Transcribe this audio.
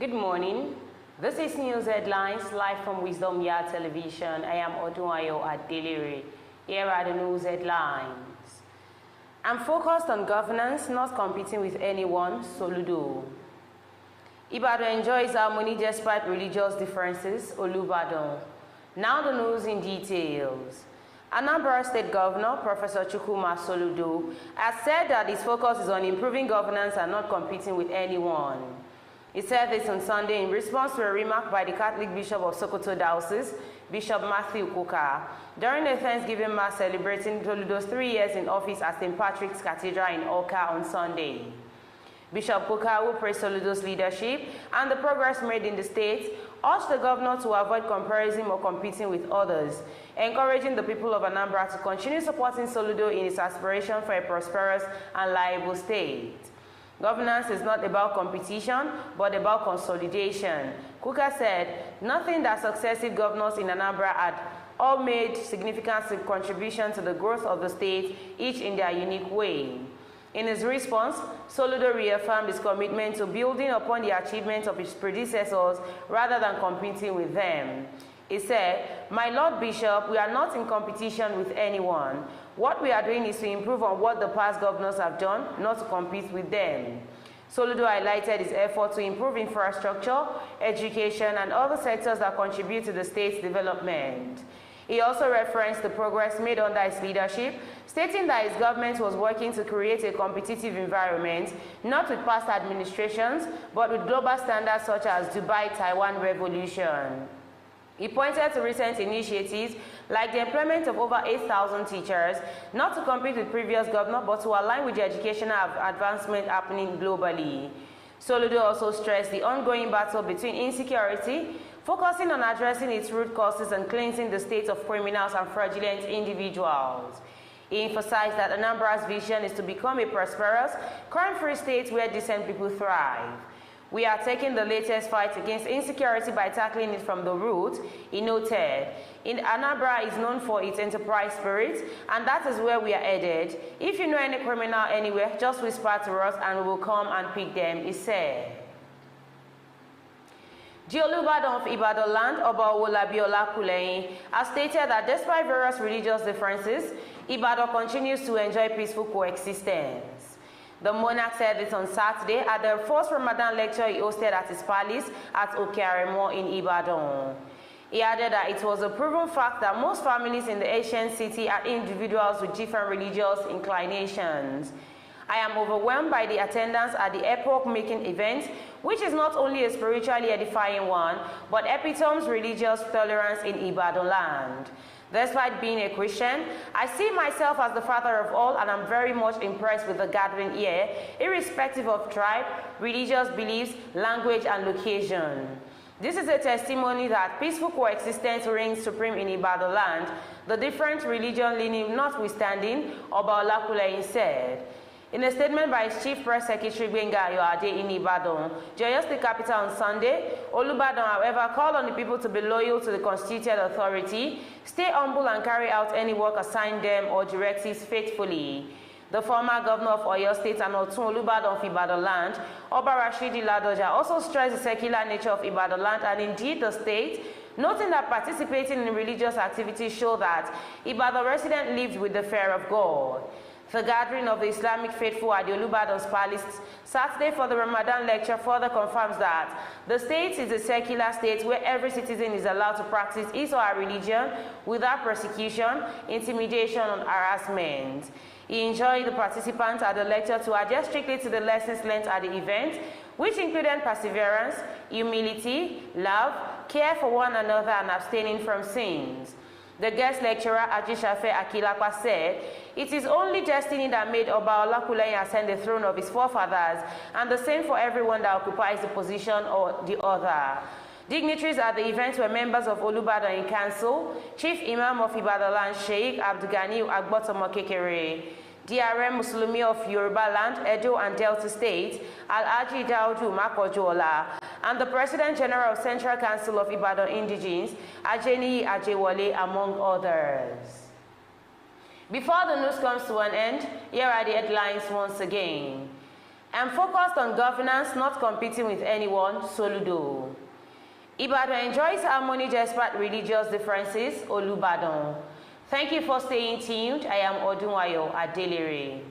Good morning. This is News Headlines live from Wisdom Yard Television. I am Odunayo Adelere. Here are the news headlines. I'm focused on governance, not competing with anyone, Soludo. Ibadan enjoys harmony despite religious differences, Olubadan. Now the news in details. Anambra State Governor, Professor Soludo, has said that his focus is on improving governance and not competing with anyone. He said this on Sunday in response to a remark by the Catholic Bishop of Sokoto Diocese, Bishop Matthew Kuka, during a Thanksgiving Mass celebrating Soludo's 3 years in office at St. Patrick's Cathedral in Oka on Sunday. Bishop Kuka, who praised Soludo's leadership and the progress made in the state, urged the governor to avoid comparison or competing with others, encouraging the people of Anambra to continue supporting Soludo in his aspiration for a prosperous and liable state. Governance is not about competition, but about consolidation. Kuka said, nothing that successive governors in Anambra had all made significant contribution to the growth of the state, each in their unique way. In his response, Soludo reaffirmed his commitment to building upon the achievements of his predecessors rather than competing with them. He said, "My Lord Bishop, we are not in competition with anyone. What we are doing is to improve on what the past governors have done, not to compete with them." Soludo highlighted his effort to improve infrastructure, education, and other sectors that contribute to the state's development. He also referenced the progress made under his leadership, stating that his government was working to create a competitive environment, not with past administrations, but with global standards such as Dubai-Taiwan Revolution. He pointed to recent initiatives like the employment of over 8,000 teachers, not to compete with previous governors, but to align with the educational advancement happening globally. Soludo also stressed the ongoing battle between insecurity, focusing on addressing its root causes and cleansing the state of criminals and fraudulent individuals. He emphasized that Anambra's vision is to become a prosperous, crime-free state where decent people thrive. "We are taking the latest fight against insecurity by tackling it from the root," he noted. Anambra is known for its enterprise spirit, and that is where we are headed. "If you know any criminal anywhere, just whisper to us and we will come and pick them," he said. The Olubadan of Ibadan land, Oba Owolabiola Kuleyin, has stated that despite various religious differences, Ibadan continues to enjoy peaceful coexistence. The monarch said this on Saturday at the first Ramadan lecture he hosted at his palace at Okearemo in Ibadan. He added that it was a proven fact that most families in the ancient city are individuals with different religious inclinations. "I am overwhelmed by the attendance at the epoch-making event, which is not only a spiritually edifying one, but epitomes religious tolerance in Ibadan land. Despite being a Christian, I see myself as the father of all, and I'm very much impressed with the gathering here, irrespective of tribe, religious beliefs, language, and location. This is a testimony that peaceful coexistence reigns supreme in Ibadan land, the different religion leaning notwithstanding," Oba Olakuleyin said. In a statement by his Chief Press Secretary Gbenga Ayoade in Ibadan, Oyo State capital on Sunday, Olubadan, however, called on the people to be loyal to the constituted authority, stay humble and carry out any work assigned them or directives faithfully. The former governor of Oyo State and Otun Olubadan of Ibadan land, Oba Rashidi Ladoja, also stressed the secular nature of Ibadan land and indeed the state, noting that participating in religious activities show that Ibadan residents lived with the fear of God. The gathering of the Islamic faithful at the Olubadan's palace Saturday for the Ramadan lecture further confirms that the state is a secular state where every citizen is allowed to practice his or her religion without persecution, intimidation, or harassment. He enjoined the participants at the lecture to adhere strictly to the lessons learned at the event, which included perseverance, humility, love, care for one another, and abstaining from sins. The guest lecturer, Ajishafe Akilapa, said, "It is only destiny that made Oba Olakuleyin ascend the throne of his forefathers, and the same for everyone that occupies the position or the other." Dignitaries at the event were members of Olubadan in Council, Chief Imam of Ibadan land, Sheikh Abdugani Agbotomo Kekere, DRM Muslimi of Yoruba land, Edo and Delta State, Alhaji Daudu Makojola, and the President General of Central Council of Ibadan Indigenes, Ajeni Ajewole, among others. Before the news comes to an end, here are the headlines once again. I am focused on governance, not competing with anyone, Soludo. Ibadan enjoys harmony despite religious differences, Olubadan. Thank you for staying tuned. I am Odunwayo Adelere.